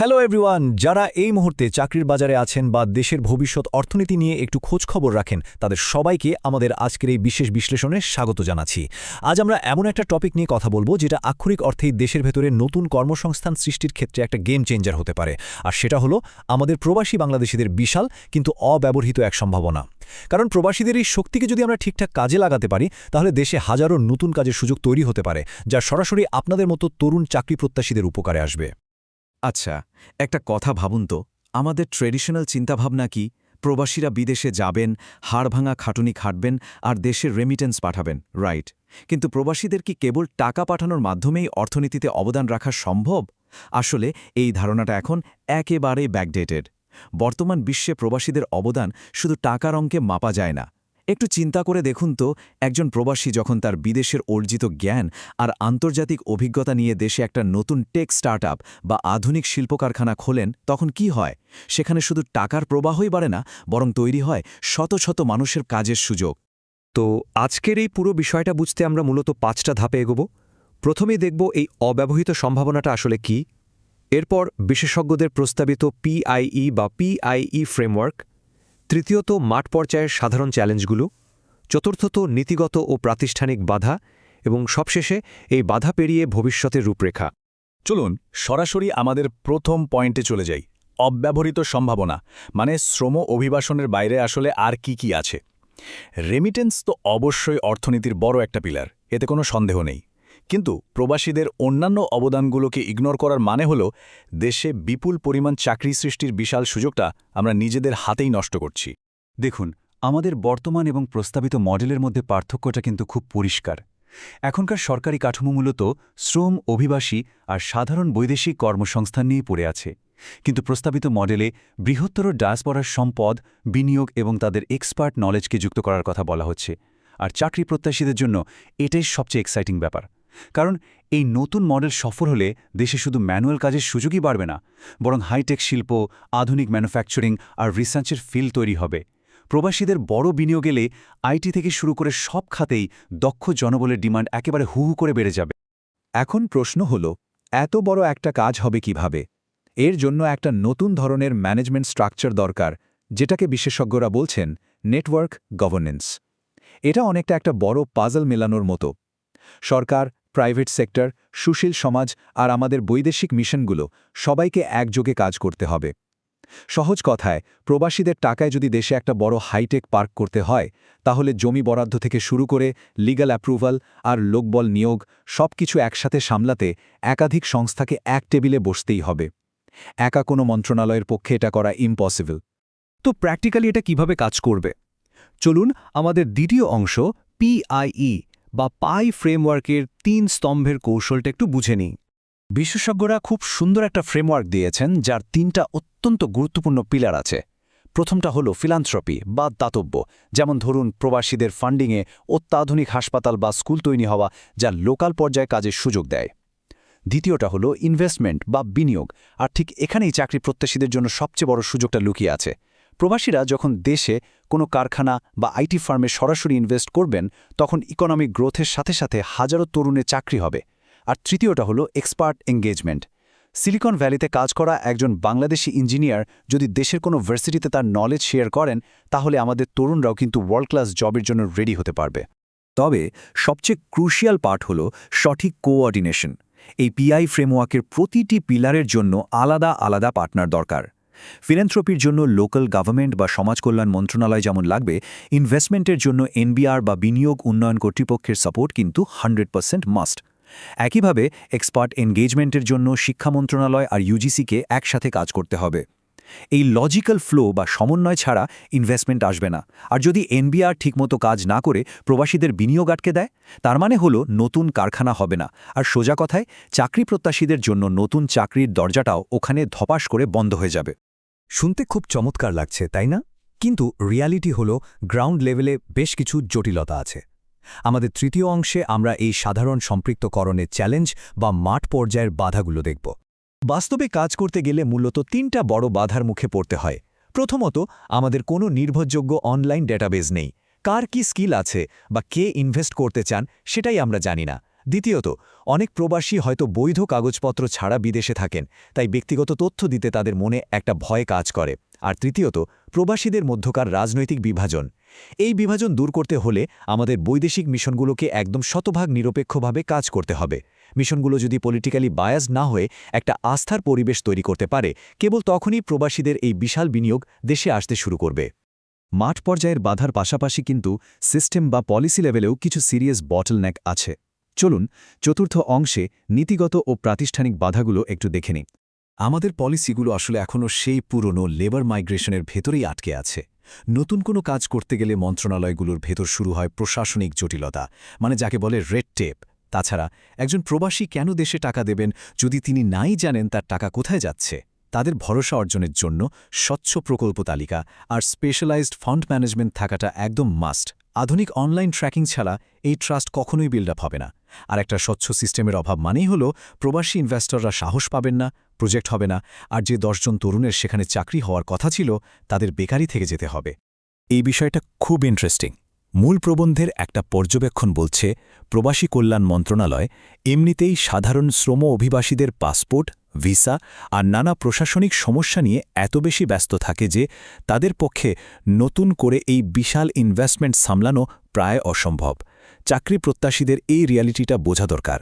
Hello everyone, যারা এই মুহূর্তে চাকরির বাজারে আছেন বা দেশের ভবিষ্যৎ অর্থনীতি নিয়ে একটু খোঁজখবর রাখেন তাদের সবাইকে আমাদের আজকের এই বিশেষ বিশ্লেষণে স্বাগত জানাচ্ছি। আজ আমরা এমন একটা টপিক নিয়ে কথা বলবো যেটা আক্ষরিক অর্থেই দেশের ভেতরে নতুন কর্মসংস্থান সৃষ্টির ক্ষেত্রে একটা গেম চেঞ্জার হতে পারে, আর সেটা হলো আমাদের প্রবাসী বাংলাদেশিদের বিশাল কিন্তু অব্যবহৃত এক সম্ভাবনা। কারণ প্রবাসীদের এই শক্তিকে যদি আমরা ঠিকঠাক কাজে লাগাতে পারি তাহলে দেশে হাজারো নতুন কাজের সুযোগ তৈরি হতে পারে, যা সরাসরি আপনাদের মতো তরুণ চাকরি প্রত্যাশীদের উপকারে আসবে। আচ্ছা, একটা কথা ভাবুন তো, আমাদের ট্রেডিশনাল চিন্তাভাবনা কি? প্রবাসীরা বিদেশে যাবেন, হাড়ভাঙা খাটুনি খাটবেন আর দেশের রেমিটেন্স পাঠাবেন, রাইট? কিন্তু প্রবাসীদের কি কেবল টাকা পাঠানোর মাধ্যমেই অর্থনীতিতে অবদান রাখা সম্ভব? আসলে এই ধারণাটা এখন একেবারেই ব্যাকডেটেড। বর্তমান বিশ্বে প্রবাসীদের অবদান শুধু টাকার অঙ্কে মাপা যায় না। একটু চিন্তা করে দেখুন তো, একজন প্রবাসী যখন তার বিদেশের অর্জিত জ্ঞান আর আন্তর্জাতিক অভিজ্ঞতা নিয়ে দেশে একটা নতুন টেক স্টার্টআপ বা আধুনিক শিল্প কারখানা খোলেন, তখন কি হয়? সেখানে শুধু টাকার প্রবাহই বাড়ে না, বরং তৈরি হয় শত শত মানুষের কাজের সুযোগ। তো আজকের এই পুরো বিষয়টা বুঝতে আমরা মূলত 5টা ধাপে এগোব। প্রথমেই দেখব এই অব্যবহৃত সম্ভাবনাটা আসলে কি। এরপর বিশেষজ্ঞদের প্রস্তাবিত পিআইই বা পিআইই ফ্রেমওয়ার্ক। তৃতীয়ত মাঠ পর্যায়ের সাধারণ চ্যালেঞ্জগুলো। চতুর্থত নীতিগত ও প্রাতিষ্ঠানিক বাধা, এবং সবশেষে এই বাধা পেরিয়ে ভবিষ্যতের রূপরেখা। চলুন সরাসরি আমাদের প্রথম পয়েন্টে চলে যাই। অব্যবহৃত সম্ভাবনা মানে শ্রম অভিবাসনের বাইরে আসলে আর কি আছে। রেমিটেন্স তো অবশ্যই অর্থনীতির বড় একটা পিলার, এতে কোনো সন্দেহ নেই। কিন্তু প্রবাসীদের অন্যান্য অবদানগুলোকে ইগনোর করার মানে হল দেশে বিপুল পরিমাণ চাকরি সৃষ্টির বিশাল সুযোগটা আমরা নিজেদের হাতেই নষ্ট করছি। দেখুন, আমাদের বর্তমান এবং প্রস্তাবিত মডেলের মধ্যে পার্থক্যটা কিন্তু খুব পরিষ্কার। এখনকার সরকারি কাঠামো মূলত শ্রম, অভিবাসী আর সাধারণ বৈদেশিক কর্মসংস্থান নিয়ে পড়ে আছে। কিন্তু প্রস্তাবিত মডেলে বৃহত্তর ডায়াসপরার সম্পদ, বিনিয়োগ এবং তাদের এক্সপার্ট নলেজকে যুক্ত করার কথা বলা হচ্ছে। আর চাকরি প্রত্যাশীদের জন্য এটাই সবচেয়ে এক্সাইটিং ব্যাপার। কারণ এই নতুন মডেল সফল হলে দেশে শুধু ম্যানুয়াল কাজের সুযোগই বাড়বে না, বরং হাইটেক শিল্প, আধুনিক ম্যানুফ্যাকচারিং আর রিসার্চের ফিল্ড তৈরি হবে। প্রবাসীদের বড় বিনিয়োগ এলে আইটি থেকে শুরু করে সব খাতেই দক্ষ জনবলের ডিমান্ড একেবারে হু হু করে বেড়ে যাবে। এখন প্রশ্ন হল, এত বড় একটা কাজ হবে কিভাবে? এর জন্য একটা নতুন ধরনের ম্যানেজমেন্ট স্ট্রাকচার দরকার, যেটাকে বিশেষজ্ঞরা বলছেন নেটওয়ার্ক গভর্নেন্স। এটা অনেকটা একটা বড় পাজল মেলানোর মতো। সরকার, প্রাইভেট সেক্টর, সুশীল সমাজ আর আমাদের বৈদেশিক মিশনগুলো সবাইকে একযোগে কাজ করতে হবে। সহজ কথায়, প্রবাসীদের টাকায় যদি দেশে একটা বড় হাইটেক পার্ক করতে হয়, তাহলে জমি বরাদ্দ থেকে শুরু করে লিগ্যাল অ্যাপ্রুভাল আর লোকবল নিয়োগ সবকিছু একসাথে সামলাতে একাধিক সংস্থাকে এক টেবিলে বসতেই হবে। একা কোনো মন্ত্রণালয়ের পক্ষে এটা করা ইম্পসিবল। তো প্র্যাকটিক্যালি এটা কিভাবে কাজ করবে? চলুন আমাদের দ্বিতীয় অংশ পিআইই বা পাই ফ্রেমওয়ার্কের 3 স্তম্ভের কৌশলটা একটু বুঝে নিই। বিশেষজ্ঞরা খুব সুন্দর একটা ফ্রেমওয়ার্ক দিয়েছেন, যার 3টা অত্যন্ত গুরুত্বপূর্ণ পিলার আছে। প্রথমটা হলো ফিলান্থ্রপি বা দাতব্য, যেমন ধরুন প্রবাসীদের ফান্ডিংয়ে অত্যাধুনিক হাসপাতাল বা স্কুল তৈরি হওয়া, যা লোকাল পর্যায়ে কাজের সুযোগ দেয়। দ্বিতীয়টা হলো ইনভেস্টমেন্ট বা বিনিয়োগ, আর ঠিক এখানেই চাকরি প্রত্যাশীদের জন্য সবচেয়ে বড় সুযোগটা লুকিয়ে আছে। প্রবাসীরা যখন দেশে কোনো কারখানা বা আইটি ফার্মে সরাসরি ইনভেস্ট করবেন, তখন ইকোনমিক গ্রোথের সাথে সাথে হাজারো তরুণের চাকরি হবে। আর তৃতীয়টা হলো এক্সপার্ট এঙ্গেজমেন্ট। সিলিকন ভ্যালিতে কাজ করা একজন বাংলাদেশি ইঞ্জিনিয়ার যদি দেশের কোনো ভার্সিটিতে তার নলেজ শেয়ার করেন, তাহলে আমাদের তরুণরাও কিন্তু ওয়ার্ল্ড ক্লাস জবের জন্য রেডি হতে পারবে। তবে সবচেয়ে ক্রুশিয়াল পার্ট হল সঠিক কোঅর্ডিনেশন। এই পিআই ফ্রেমওয়ার্কের প্রতিটি পিলারের জন্য আলাদা আলাদা পার্টনার দরকার। ফিলান্থ্রপির জন্য লোকাল গভর্নমেন্ট বা সমাজকল্যাণ মন্ত্রণালয় যেমন লাগবে, ইনভেস্টমেন্টের জন্য এনবিআর বা বিনিয়োগ উন্নয়ন কর্তৃপক্ষের সাপোর্ট কিন্তু 100% মাস্ট। একইভাবে এক্সপার্ট এনগেজমেন্টের জন্য শিক্ষা মন্ত্রণালয় আর ইউজিসিকে একসাথে কাজ করতে হবে। এই লজিক্যাল ফ্লো বা সমন্বয় ছাড়া ইনভেস্টমেন্ট আসবে না। আর যদি এনবিআর ঠিকমতো কাজ না করে প্রবাসীদের বিনিয়োগ আটকে দেয়, তার মানে হলো নতুন কারখানা হবে না। আর সোজা কথায়, চাকরি প্রত্যাশীদের জন্য নতুন চাকরির দরজাটাও ওখানে ধপাস করে বন্ধ হয়ে যাবে। শুনতে খুব চমৎকার লাগছে, তাই না? কিন্তু রিয়ালিটি হলো গ্রাউন্ড লেভেলে বেশ কিছু জটিলতা আছে। আমাদের তৃতীয় অংশে আমরা এই সাধারণ সম্পৃক্তকরণের চ্যালেঞ্জ বা মাঠ পর্যায়ের বাধাগুলো দেখব। বাস্তবে কাজ করতে গেলে মূলত 3টা বড় বাধার মুখে পড়তে হয়। প্রথমত, আমাদের কোনো নির্ভরযোগ্য অনলাইন ডেটাবেজ নেই। কার কি স্কিল আছে বা কে ইনভেস্ট করতে চান সেটাই আমরা জানি না। দ্বিতীয়ত, অনেক প্রবাসী হয়তো বৈধ কাগজপত্র ছাড়া বিদেশে থাকেন, তাই ব্যক্তিগত তথ্য দিতে তাদের মনে একটা ভয় কাজ করে। আর তৃতীয়ত, প্রবাসীদের মধ্যকার রাজনৈতিক বিভাজন। এই বিভাজন দূর করতে হলে আমাদের বৈদেশিক মিশনগুলোকে একদম শতভাগ নিরপেক্ষভাবে কাজ করতে হবে। মিশনগুলো যদি পলিটিক্যালি বায়াস না হয়ে একটা আস্থার পরিবেশ তৈরি করতে পারে, কেবল তখনই প্রবাসীদের এই বিশাল বিনিয়োগ দেশে আসতে শুরু করবে। মাঠ পর্যায়ের বাধার পাশাপাশি কিন্তু সিস্টেম বা পলিসি লেভেলেও কিছু সিরিয়াস বটলনেক আছে। চলুন চতুর্থ অংশে নীতিগত ও প্রাতিষ্ঠানিক বাধাগুলো একটু দেখে নিই। আমাদের পলিসিগুলো আসলে এখনও সেই পুরনো লেবার মাইগ্রেশনের ভেতরেই আটকে আছে। নতুন কোনো কাজ করতে গেলে মন্ত্রণালয়গুলোর ভেতর শুরু হয় প্রশাসনিক জটিলতা, মানে যাকে বলে রেড টেপ। তাছাড়া একজন প্রবাসী কেন দেশে টাকা দেবেন যদি তিনি নাই জানেন তার টাকা কোথায় যাচ্ছে? তাদের ভরসা অর্জনের জন্য স্বচ্ছ প্রকল্প তালিকা আর স্পেশালাইজড ফান্ড ম্যানেজমেন্ট থাকাটা একদম মাস্ট। আধুনিক অনলাইন ট্র্যাকিং ছাড়া এই ট্রাস্ট কখনোই বিল্ড আপ হবে না। আর একটা স্বচ্ছ সিস্টেমের অভাব মানেই হলো প্রবাসী ইনভেস্টররা সাহস পাবেন না, প্রজেক্ট হবে না, আর যে 10 জন তরুণের সেখানে চাকরি হওয়ার কথা ছিল তাদের বেকারি থেকে যেতে হবে। এই বিষয়টা খুব ইন্টারেস্টিং। মূল প্রবন্ধের একটা পর্যবেক্ষণ বলছে, প্রবাসী কল্যাণ মন্ত্রণালয় এমনিতেই সাধারণ শ্রম অভিবাসীদের পাসপোর্ট, ভিসা আর নানা প্রশাসনিক সমস্যা নিয়ে এত বেশি ব্যস্ত থাকে যে তাদের পক্ষে নতুন করে এই বিশাল ইনভেস্টমেন্ট সামলানো প্রায় অসম্ভব। চাকরি প্রত্যাশীদের এই রিয়ালিটিটা বোঝা দরকার।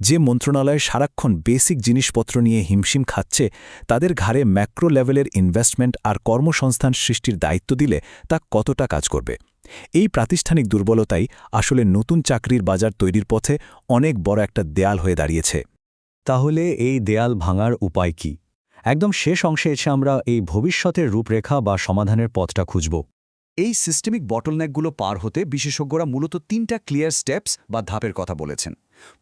যে মন্ত্রণালয় সারাক্ষণ বেসিক জিনিসপত্র নিয়ে হিমশিম খাচ্ছে, তাদের ঘাড়ে ম্যাক্রো লেভেলের ইনভেস্টমেন্ট আর কর্মসংস্থান সৃষ্টির দায়িত্ব দিলে তা কতটা কাজ করবে? এই প্রাতিষ্ঠানিক দুর্বলতাই আসলে নতুন চাকরির বাজার তৈরির পথে অনেক বড় একটা দেয়াল হয়ে দাঁড়িয়েছে। তাহলে এই দেয়াল ভাঙার উপায় কি? একদম শেষ অংশে এসে আমরা এই ভবিষ্যতের রূপরেখা বা সমাধানের পথটা খুঁজব। এই সিস্টেমিক বটলনেকগুলো পার হতে বিশেষজ্ঞরা মূলত 3টা ক্লিয়ার স্টেপস বা ধাপের কথা বলেছেন।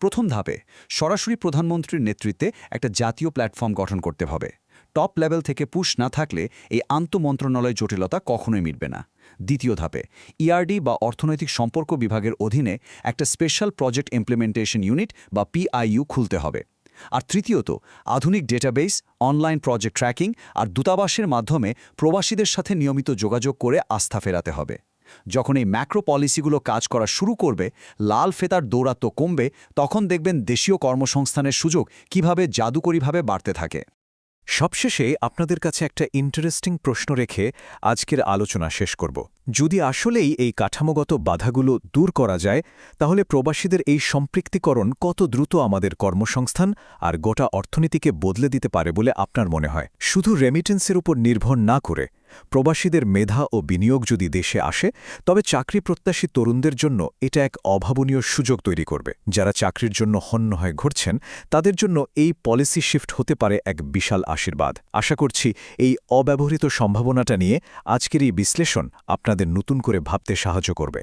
প্রথম ধাপে সরাসরি প্রধানমন্ত্রীর নেতৃত্বে একটা জাতীয় প্ল্যাটফর্ম গঠন করতে হবে। টপ লেভেল থেকে পুশ না থাকলে এই আন্তঃমন্ত্রণালয় জটিলতা কখনোই মিটবে না। দ্বিতীয় ধাপে ইআরডি বা অর্থনৈতিক সম্পর্ক বিভাগের অধীনে একটা স্পেশাল প্রজেক্ট ইমপ্লিমেন্টেশন ইউনিট বা পিআইইউ খুলতে হবে। আর তৃতীয়ত, আধুনিক ডেটাবেস, অনলাইন প্রজেক্ট ট্র্যাকিং আর দূতাবাসের মাধ্যমে প্রবাসীদের সাথে নিয়মিত যোগাযোগ করে আস্থা ফেরাতে হবে। যখন এই ম্যাক্রো পলিসিগুলো কাজ করা শুরু করবে, লাল ফেতার দৌরাত্ম্য কমবে, তখন দেখবেন দেশীয় কর্মসংস্থানের সুযোগ কিভাবে জাদুকরীভাবে বাড়তে থাকে। সবশেষে আপনাদের কাছে একটা ইন্টারেস্টিং প্রশ্ন রেখে আজকের আলোচনা শেষ করব। যদি আসলেই এই কাঠামোগত বাধাগুলো দূর করা যায়, তাহলে প্রবাসীদের এই সম্পৃক্তীকরণ কত দ্রুত আমাদের কর্মসংস্থান আর গোটা অর্থনীতিকে বদলে দিতে পারে বলে আপনার মনে হয়? শুধু রেমিটেন্সের উপর নির্ভর না করে প্রবাসীদের মেধা ও বিনিয়োগ যদি দেশে আসে, তবে চাকরি প্রত্যাশী তরুণদের জন্য এটা এক অভাবনীয় সুযোগ তৈরি করবে। যারা চাকরির জন্য হন্য হয়ে ঘুরছেন, তাদের জন্য এই পলিসি শিফট হতে পারে এক বিশাল আশীর্বাদ। আশা করছি এই অব্যবহৃত সম্ভাবনাটা নিয়ে আজকের এই বিশ্লেষণ আপনাদের নতুন করে ভাবতে সাহায্য করবে।